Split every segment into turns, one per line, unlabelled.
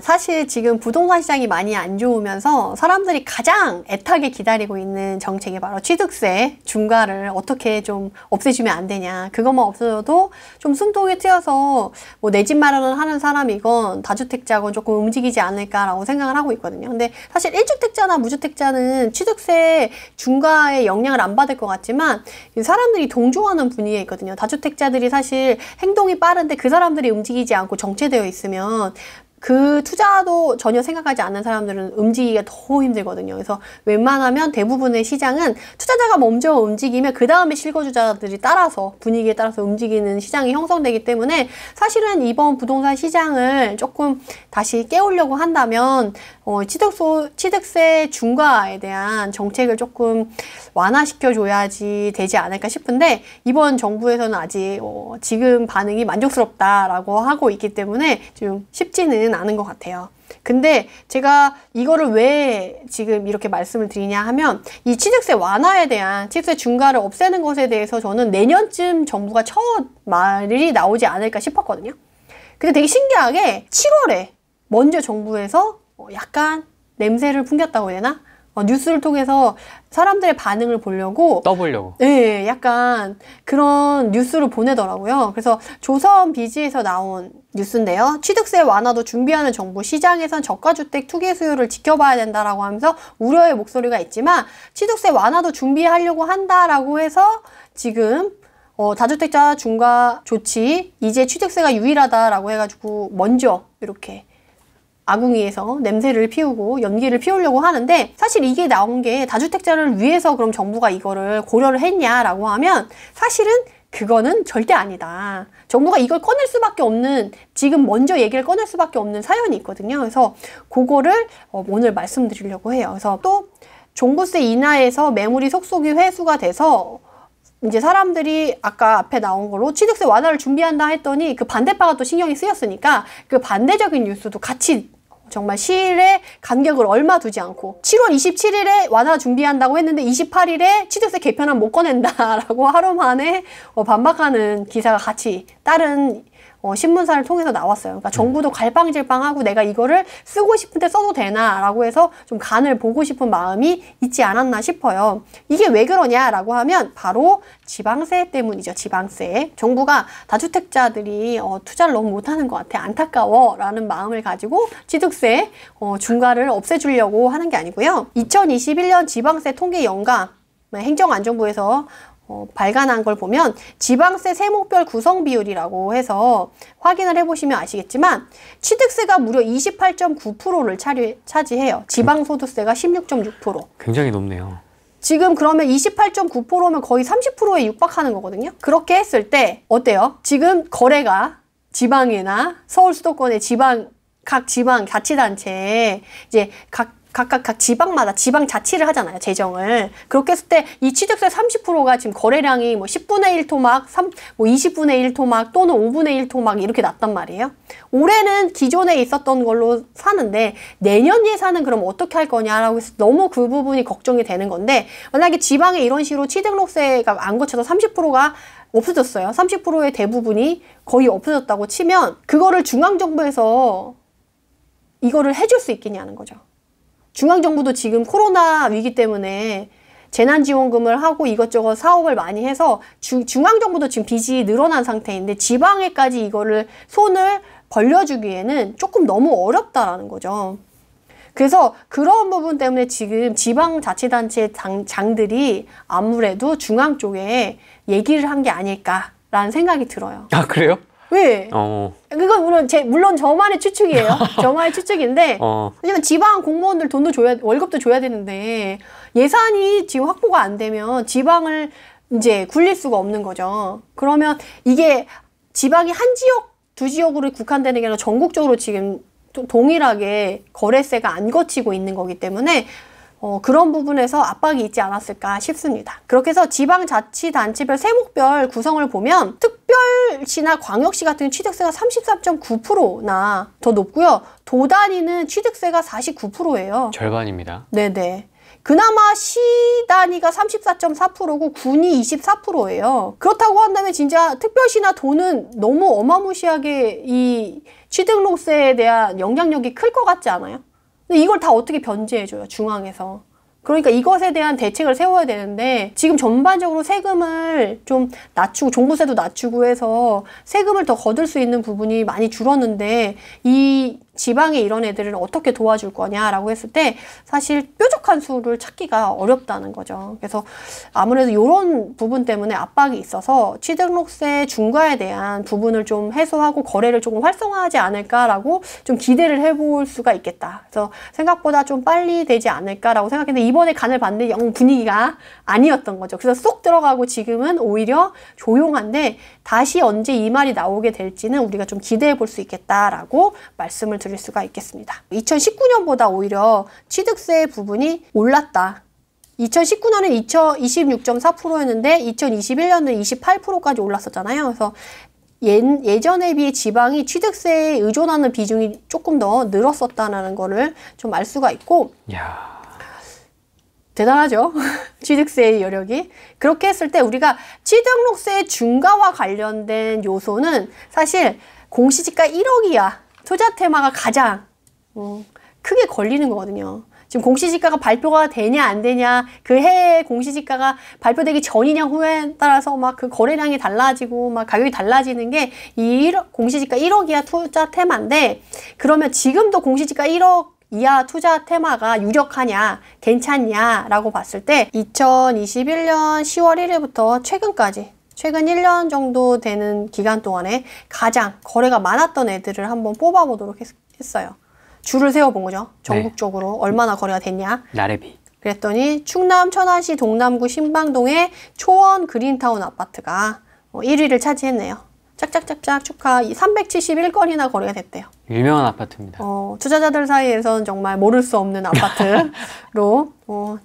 사실 지금 부동산 시장이 많이 안 좋으면서 사람들이 가장 애타게 기다리고 있는 정책이 바로 취득세 중과를 어떻게 좀 없애주면 안 되냐. 그것만 없어져도 좀 숨통이 트여서 뭐 내 집 마련을 하는 사람이건 다주택자건 조금 움직이지 않을까라고 생각을 하고 있거든요. 근데 사실 1주택자나 무주택자는 취득세 중과의 영향을 안 받을 것 같지만 사람들이 동조하는 분위기에 있거든요. 다주택자들이 사실 행동이 빠른데 그 사람들이 움직이지 않고 정체되어 있으면 그 투자도 전혀 생각하지 않는 사람들은 움직이기가 더 힘들거든요. 그래서 웬만하면 대부분의 시장은 투자자가 먼저 움직이면 그 다음에 실거주자들이 따라서 분위기에 따라서 움직이는 시장이 형성되기 때문에 사실은 이번 부동산 시장을 조금 다시 깨우려고 한다면 취득세 중과에 대한 정책을 조금 완화시켜줘야지 되지 않을까 싶은데 이번 정부에서는 아직 지금 반응이 만족스럽다라고 하고 있기 때문에 좀 쉽지는 않은 것 같아요. 근데 제가 이거를 왜 지금 이렇게 말씀을 드리냐 하면 이 취득세 완화에 대한 취득세 중과를 없애는 것에 대해서 저는 내년쯤 정부가 첫 말이 나오지 않을까 싶었거든요. 근데 되게 신기하게 7월에 먼저 정부에서 약간 냄새를 풍겼다고 해야 되나? 뉴스를 통해서 사람들의 반응을 보려고
떠보려고.
네, 약간 그런 뉴스를 보내더라고요. 그래서 조선비즈에서 나온 뉴스인데요. 취득세 완화도 준비하는 정부, 시장에선 저가주택 투기 수요를 지켜봐야 된다라고 하면서 우려의 목소리가 있지만 취득세 완화도 준비하려고 한다라고 해서 지금 다주택자 중과 조치, 이제 취득세가 유일하다라고 해가지고 먼저 이렇게 아궁이에서 냄새를 피우고 연기를 피우려고 하는데 사실 이게 나온 게 다주택자를 위해서 그럼 정부가 이거를 고려를 했냐라고 하면 사실은 그거는 절대 아니다. 정부가 이걸 꺼낼 수밖에 없는 지금 먼저 얘기를 꺼낼 수밖에 없는 사연이 있거든요. 그래서 그거를 오늘 말씀드리려고 해요. 그래서 또 종부세 인하에서 매물이 속속이 회수가 돼서 이제 사람들이 아까 앞에 나온 거로 취득세 완화를 준비한다 했더니 그 반대파가 또 신경이 쓰였으니까 그 반대적인 뉴스도 같이 정말 시일에 간격을 얼마 두지 않고 7월 27일에 완화 준비한다고 했는데 28일에 취득세 개편안 못 꺼낸다라고 하루 만에 반박하는 기사가 같이 다른 신문사를 통해서 나왔어요. 그러니까 정부도 갈팡질팡하고 내가 이거를 쓰고 싶은데 써도 되나 라고 해서 좀 간을 보고 싶은 마음이 있지 않았나 싶어요. 이게 왜 그러냐라고 하면 바로 지방세 때문이죠. 지방세. 정부가 다주택자들이 투자를 너무 못하는 것 같아. 안타까워 라는 마음을 가지고 취득세 중과를 없애주려고 하는 게 아니고요. 2021년 지방세 통계 연가 행정안전부에서 발간한 걸 보면 지방세 세목별 구성 비율이라고 해서 확인을 해보시면 아시겠지만 취득세가 무려 28.9%를 차지해요. 지방소득세가 16.6%.
굉장히 높네요. 지금
그러면 28.9%면 거의 30%에 육박하는 거거든요. 그렇게 했을 때 어때요? 지금 거래가 지방이나 서울 수도권의 각 지방 자치단체에 이제 각각 지방마다 지방 자치를 하잖아요. 재정을. 그렇게 했을 때 이 취득세 30%가 지금 거래량이 뭐 10분의 1 토막, 20분의 1 토막 또는 5분의 1 토막 이렇게 났단 말이에요. 올해는 기존에 있었던 걸로 사는데 내년 예산은 그럼 어떻게 할 거냐라고 해서 너무 그 부분이 걱정이 되는 건데 만약에 지방에 이런 식으로 취득록세가 안 거쳐서 30%가 없어졌어요. 30%의 대부분이 거의 없어졌다고 치면 그거를 중앙정부에서 이거를 해줄 수 있겠냐는 거죠. 중앙정부도 지금 코로나 위기 때문에 재난지원금을 하고 이것저것 사업을 많이 해서 중앙정부도 지금 빚이 늘어난 상태인데 지방에까지 이거를 손을 벌려주기에는 조금 너무 어렵다라는 거죠. 그래서 그런 부분 때문에 지금 지방자치단체 장들이 아무래도 중앙 쪽에 얘기를 한 게 아닐까라는 생각이 들어요.
아, 그래요?
왜? 그건 물론 저만의 추측이에요. 저만의 추측인데 왜냐면 지방 공무원들 돈도 월급도 줘야 되는데 예산이 지금 확보가 안 되면 지방을 이제 굴릴 수가 없는 거죠. 그러면 이게 지방이 한 지역, 두 지역으로 국한되는 게 아니라 전국적으로 지금 동일하게 거래세가 안 거치고 있는 거기 때문에 그런 부분에서 압박이 있지 않았을까 싶습니다. 그렇게 해서 지방자치단체별 세목별 구성을 보면 특별시나 광역시 같은 취득세가 33.9%나 더 높고요. 도단위는 취득세가 49%예요.
절반입니다.
네네. 그나마 시 단위가 34.4%고 군이 24%예요. 그렇다고 한다면 진짜 특별시나 도는 너무 어마무시하게 이 취등록세에 대한 영향력이 클 것 같지 않아요? 근데 이걸 다 어떻게 변제해줘요, 중앙에서. 그러니까 이것에 대한 대책을 세워야 되는데 지금 전반적으로 세금을 좀 낮추고 종부세도 낮추고 해서 세금을 더 거둘 수 있는 부분이 많이 줄었는데 이 지방에 이런 애들을 어떻게 도와줄 거냐라고 했을 때 사실 뾰족한 수를 찾기가 어렵다는 거죠. 그래서 아무래도 이런 부분 때문에 압박이 있어서 취등록세 중과에 대한 부분을 좀 해소하고 거래를 조금 활성화하지 않을까라고 좀 기대를 해볼 수가 있겠다. 그래서 생각보다 좀 빨리 되지 않을까라고 생각했는데 이번에 간을 봤는데 영 분위기가 아니었던 거죠. 그래서 쏙 들어가고 지금은 오히려 조용한데 다시 언제 이 말이 나오게 될지는 우리가 좀 기대해 볼 수 있겠다라고 말씀을 드릴 수가 있겠습니다. 2019년보다 오히려 취득세 부분이 올랐다. 2019년은 26.4%였는데 2021년은 28%까지 올랐었잖아요. 그래서 예전에 비해 지방이 취득세에 의존하는 비중이 조금 더 늘었었다는 거를 좀 알 수가 있고
야.
대단하죠. 취득세의 여력이. 그렇게 했을 때 우리가 취등록세 중과와 관련된 요소는 사실 공시지가 1억 이하 투자 테마가 가장 크게 걸리는 거거든요. 지금 공시지가가 발표가 되냐 안 되냐, 그 해에 공시지가가 발표되기 전이냐 후에 따라서 막 그 거래량이 달라지고 막 가격이 달라지는 게 이 공시지가 1억 이하 투자 테마인데, 그러면 지금도 공시지가 1억 이하 투자 테마가 유력하냐, 괜찮냐라고 봤을 때 2021년 10월 1일부터 최근까지 최근 1년 정도 되는 기간 동안에 가장 거래가 많았던 애들을 한번 뽑아보도록 했어요. 줄을 세워본 거죠. 전국적으로 네. 얼마나 거래가 됐냐.
나래비.
그랬더니 충남 천안시 동남구 신방동의 초원 그린타운 아파트가 1위를 차지했네요. 짝짝짝짝 축하. 371건이나 거래가 됐대요.
유명한 아파트입니다.
투자자들 사이에서는 정말 모를 수 없는 아파트로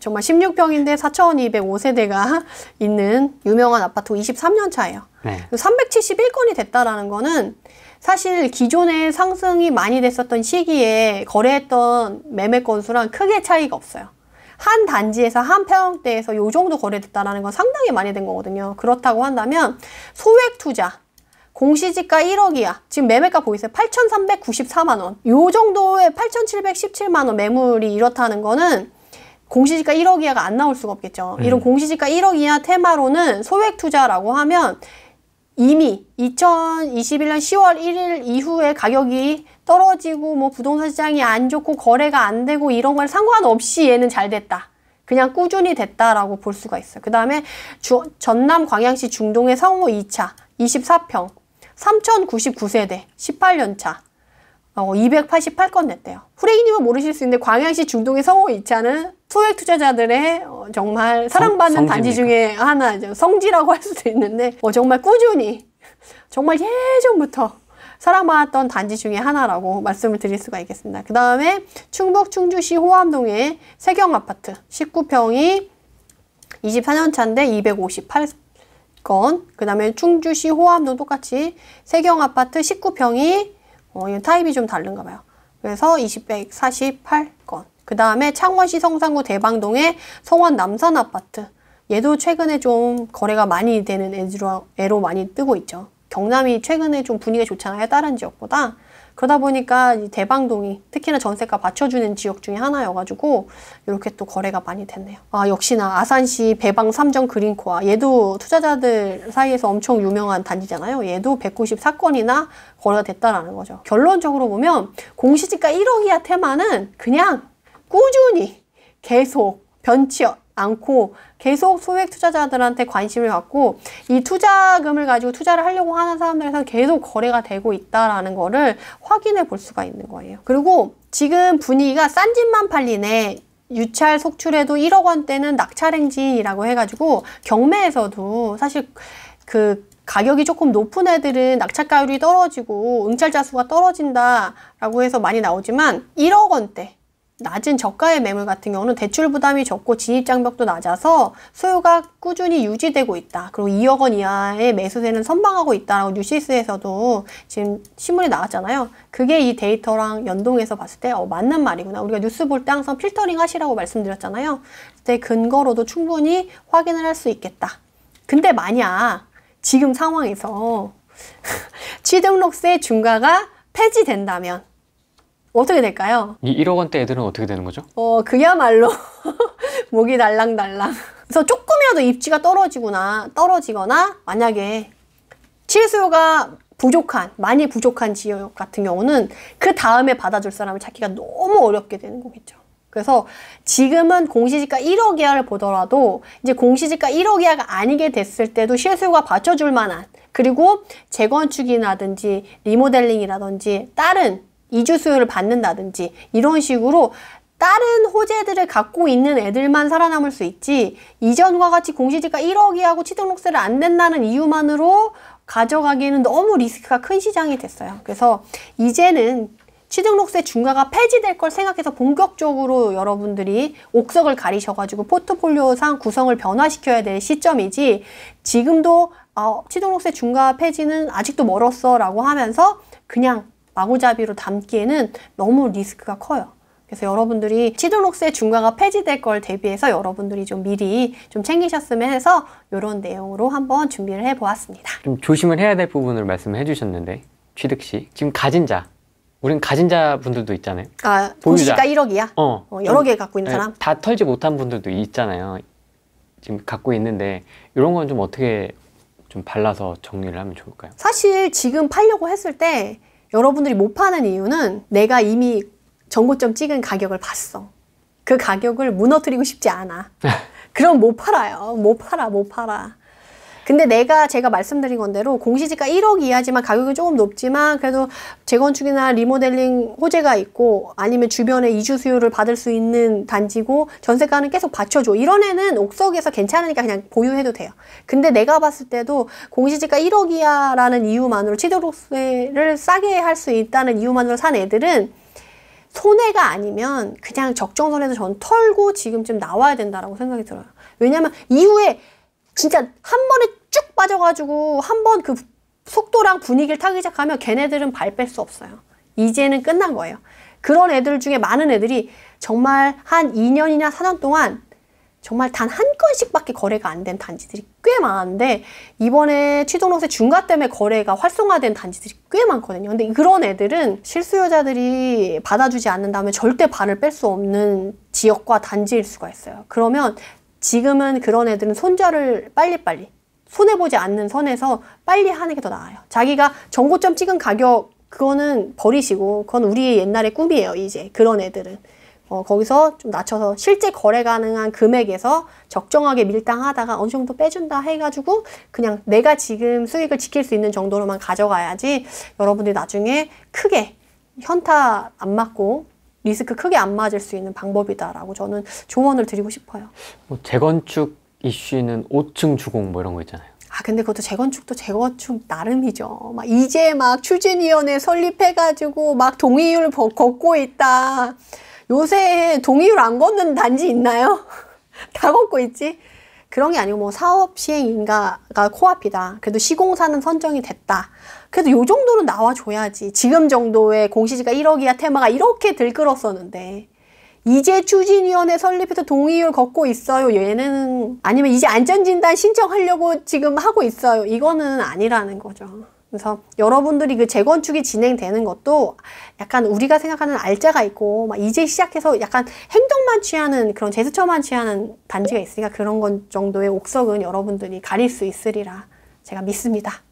정말 16평인데 4,205세대가 있는 유명한 아파트 23년 차예요.
네.
371건이 됐다라는 거는 사실 기존에 상승이 많이 됐었던 시기에 거래했던 매매 건수랑 크게 차이가 없어요. 한 단지에서 한 평대에서 요 정도 거래됐다라는 건 상당히 많이 된 거거든요. 그렇다고 한다면 소액 투자, 공시지가 1억 이하, 지금 매매가 보이세요? 8,394만 원. 요 정도의 8,717만 원 매물이 이렇다는 거는 공시지가 1억 이하가 안 나올 수가 없겠죠. 이런 공시지가 1억 이하 테마로는 소액 투자라고 하면 이미 2021년 10월 1일 이후에 가격이 떨어지고 뭐 부동산 시장이 안 좋고 거래가 안 되고 이런 걸 상관없이 얘는 잘 됐다. 그냥 꾸준히 됐다라고 볼 수가 있어요. 그 다음에 전남 광양시 중동의 성우 2차 24평 3,099세대 18년 차 288건 냈대요. 후레이님은 모르실 수 있는데 광양시 중동의 성우 2차는 소액 투자자들의 정말 사랑받는 단지 중에 하나죠. 성지라고 할 수도 있는데 정말 꾸준히 정말 예전부터 사랑받았던 단지 중에 하나라고 말씀을 드릴 수가 있겠습니다. 그 다음에 충북 충주시 호암동의 세경아파트 19평이 24년 차인데 258건. 그 다음에 충주시 호암동 똑같이 세경아파트 19평이 타입이 좀 다른가 봐요. 그래서 248건. 그 다음에 창원시 성산구 대방동의 성원 남산 아파트. 얘도 최근에 좀 거래가 많이 되는 애로 많이 뜨고 있죠. 경남이 최근에 좀 분위기가 좋잖아요. 다른 지역보다. 그러다 보니까 이 대방동이 특히나 전세가 받쳐주는 지역 중에 하나여가지고 이렇게 또 거래가 많이 됐네요. 역시나 아산시 배방 3정 그린코아. 얘도 투자자들 사이에서 엄청 유명한 단지잖아요. 얘도 194건이나 거래가 됐다라는 거죠. 결론적으로 보면 공시지가 1억 이하 테마는 그냥 꾸준히 계속 변치 않고 계속 소액 투자자들한테 관심을 갖고 이 투자금을 가지고 투자를 하려고 하는 사람들에서 계속 거래가 되고 있다라는 거를 확인해 볼 수가 있는 거예요. 그리고 지금 분위기가 싼 집만 팔리네. 유찰 속출해도 1억 원대는 낙찰행진이라고 해가지고 경매에서도 사실 그 가격이 조금 높은 애들은 낙찰가율이 떨어지고 응찰자 수가 떨어진다라고 해서 많이 나오지만 1억 원대 낮은 저가의 매물 같은 경우는 대출 부담이 적고 진입장벽도 낮아서 소요가 꾸준히 유지되고 있다. 그리고 2억 원 이하의 매수세는 선방하고 있다라고 뉴시스에서도 지금 신문이 나왔잖아요. 그게 이 데이터랑 연동해서 봤을 때 맞는 말이구나. 우리가 뉴스 볼 때 항상 필터링 하시라고 말씀드렸잖아요. 그때 근거로도 충분히 확인을 할 수 있겠다. 근데 만약 지금 상황에서 취등록세 중과가 폐지된다면 어떻게 될까요?
이 1억 원대 애들은 어떻게 되는 거죠?
그야말로 목이 달랑달랑. 그래서 조금이라도 입지가 떨어지거나 만약에 실수요가 많이 부족한 지역 같은 경우는 그 다음에 받아줄 사람을 찾기가 너무 어렵게 되는 거겠죠. 그래서 지금은 공시지가 1억 이하를 보더라도 이제 공시지가 1억 이하가 아니게 됐을 때도 실수요가 받쳐줄 만한, 그리고 재건축이라든지 리모델링이라든지 다른 이주 수요를 받는다든지 이런 식으로 다른 호재들을 갖고 있는 애들만 살아남을 수 있지, 이전과 같이 공시지가 1억 이하고 취등록세를 안 낸다는 이유만으로 가져가기에는 너무 리스크가 큰 시장이 됐어요. 그래서 이제는 취등록세 중과가 폐지될 걸 생각해서 본격적으로 여러분들이 옥석을 가리셔가지고 포트폴리오상 구성을 변화시켜야 될 시점이지, 지금도 취등록세 중과 폐지는 아직도 멀었어 라고 하면서 그냥 마구잡이로 담기에는 너무 리스크가 커요. 그래서 여러분들이 취등록세 중과가 폐지될 걸 대비해서 여러분들이 좀 미리 좀 챙기셨으면 해서 이런 내용으로 한번 준비를 해보았습니다.
좀 조심을 해야 될 부분을 말씀해 주셨는데, 취득시 지금 우린 가진 자분들도 있잖아요.
공시지가 1억이야? 여러 개 갖고 있는 사람?
다 털지 못한 분들도 있잖아요. 지금 갖고 있는데 이런 건 좀 어떻게 좀 발라서 정리를 하면 좋을까요?
사실 지금 팔려고 했을 때 여러분들이 못 파는 이유는 내가 이미 정고점 찍은 가격을 봤어. 그 가격을 무너뜨리고 싶지 않아. 그럼 못 팔아요. 못 팔아. 근데 제가 말씀드린 건대로 공시지가 1억 이하지만 가격이 조금 높지만 그래도 재건축이나 리모델링 호재가 있고 아니면 주변에 이주 수요를 받을 수 있는 단지고 전세가는 계속 받쳐줘. 이런 애는 옥석에서 괜찮으니까 그냥 보유해도 돼요. 근데 내가 봤을 때도 공시지가 1억 이하라는 이유만으로 취득세를 싸게 할 수 있다는 이유만으로 산 애들은 손해가 아니면 그냥 적정선에서 전 털고 지금쯤 나와야 된다라고 생각이 들어요. 왜냐면 이후에 진짜 한 번에 쭉 빠져가지고 한 번 그 속도랑 분위기를 타기 시작하면 걔네들은 발 뺄 수 없어요. 이제는 끝난 거예요. 그런 애들 중에 많은 애들이 정말 한 2년이나 4년 동안 정말 단 한 건씩밖에 거래가 안 된 단지들이 꽤 많은데, 이번에 취등록세 중과 때문에 거래가 활성화된 단지들이 꽤 많거든요. 근데 그런 애들은 실수요자들이 받아주지 않는다면 절대 발을 뺄 수 없는 지역과 단지일 수가 있어요. 그러면 지금은 그런 애들은 손절을 빨리빨리 손해보지 않는 선에서 빨리 하는 게 더 나아요. 자기가 정고점 찍은 가격 그거는 버리시고, 그건 우리의 옛날의 꿈이에요. 이제 그런 애들은 거기서 좀 낮춰서 실제 거래 가능한 금액에서 적정하게 밀당하다가 어느 정도 빼준다 해가지고 그냥 내가 지금 수익을 지킬 수 있는 정도로만 가져가야지, 여러분들이 나중에 크게 현타 안 맞고 리스크 크게 안 맞을 수 있는 방법이다라고 저는 조언을 드리고 싶어요.
재건축 이슈는 5층 주공 이런 거 있잖아요.
근데 그것도 재건축도 재건축 나름이죠. 이제 추진위원회 설립해가지고 동의율 걷고 있다. 요새 동의율 안 걷는 단지 있나요? 다 걷고 있지? 그런 게 아니고 사업 시행 인가가 코앞이다. 그래도 시공사는 선정이 됐다. 그래도 요 정도는 나와줘야지. 지금 정도의 공시지가 1억 이하 테마가 이렇게 들끓었었는데 이제 추진위원회 설립해서 동의율 걷고 있어요. 얘네는 아니면 이제 안전진단 신청하려고 지금 하고 있어요. 이거는 아니라는 거죠. 그래서 여러분들이 그 재건축이 진행되는 것도 약간 우리가 생각하는 알짜가 있고 이제 시작해서 약간 행동만 취하는 그런 제스처만 취하는 단지가 있으니까 그런 건 정도의 옥석은 여러분들이 가릴 수 있으리라 제가 믿습니다.